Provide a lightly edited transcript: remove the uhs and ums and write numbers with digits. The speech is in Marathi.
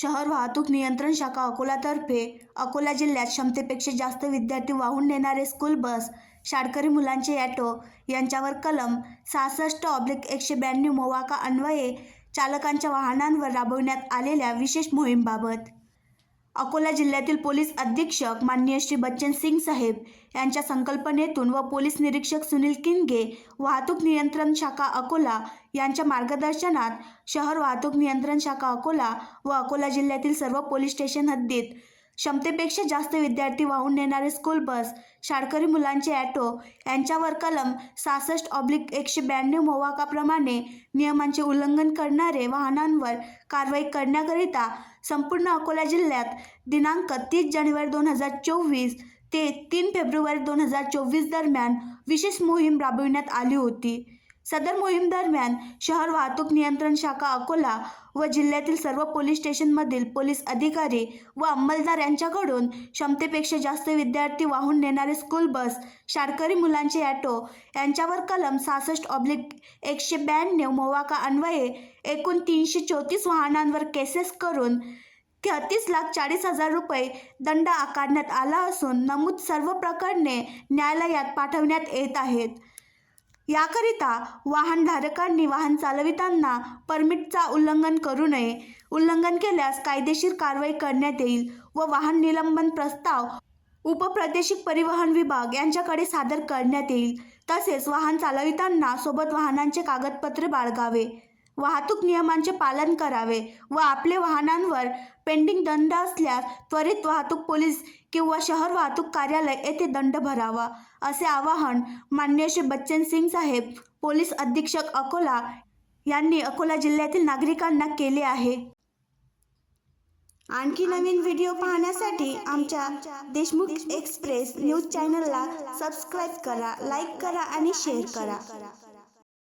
शहर वाहतूक नियंत्रण शाखा अकोलातर्फे अकोला जिल्ह्यात क्षमतेपेक्षा जास्त विद्यार्थी वाहून नेणारे स्कूल बस, शाळकरी मुलांचे ॲटो यांच्यावर कलम 66/192 मोवाका अन्वये चालकांच्या वाहनांवर राबविण्यात आलेल्या विशेष मोहीमबाबत अकोला जिल्ह्यातील पोलीस अधीक्षक माननीय श्री बच्चन सिंग साहेब यांच्या संकल्पनेतून व पोलीस निरीक्षक सुनील किनगे, वाहतूक नियंत्रण शाखा अकोला यांच्या मार्गदर्शनात शहर वाहतूक नियंत्रण शाखा अकोला व अकोला जिल्ह्यातील सर्व पोलीस स्टेशन हद्दीत क्षमतेपेक्षा जास्त विद्यार्थी वाहून नेणारे स्कूल बस, शाळकरी मुलांचे ॲटो यांच्यावर कलम 66/192 मोवाकाप्रमाणे नियमांचे उल्लंघन करणारे वाहनांवर कारवाई करण्याकरिता संपूर्ण अकोला जिल्ह्यात दिनांक 30 जानेवारी 2024 ते 3 फेब्रुवारी 2024 दरम्यान विशेष मोहीम राबविण्यात आली होती. सदर मोहीम दरम्यान शहर वाहतूक नियंत्रण शाखा अकोला व जिल्ह्यातील सर्व पोलीस स्टेशनमधील पोलीस अधिकारी व अंमलदार यांच्याकडून क्षमतेपेक्षा जास्त विद्यार्थी वाहून नेणारे स्कूल बस, शाळकरी मुलांचे ॲटो यांच्यावर कलम 66/192 मोवाका अन्वये एकूण 334 वाहनांवर केसेस करून 33,40,000 रुपये दंड आकारण्यात आला असून नमूद सर्व प्रकरणे न्यायालयात पाठवण्यात येत आहेत. याकरिता वाहनधारकांनी वाहन चालविताना परमिटचा उल्लंघन करू नये. उल्लंघन केल्यास कायदेशीर कारवाई करण्यात येईल व वाहन निलंबन प्रस्ताव उपप्रादेशिक परिवहन विभाग यांच्याकडे सादर करण्यात येईल. तसेच वाहन चालविताना सोबत वाहनांचे कागदपत्रे बाळगावे, वाहतूक नियमांचे पालन करावे व आपले वाहनांवर पेंडिंग दंड असल्यास त्वरित वाहतूक पोलीस किंवा शहर वाहतूक कार्यालय येथे दंड भरावा, असे आवाहन माननीय श्री बच्चन सिंग साहेब, पोलीस अधीक्षक अकोला यांनी अकोला जिल्ह्यातील नागरिकांना केले आहे. आणखी नवीन व्हिडिओ पाहण्यासाठी आमच्या देशमुख एक्सप्रेस न्यूज चॅनलला सबस्क्राईब करा, लाईक करा आणि शेअर करा.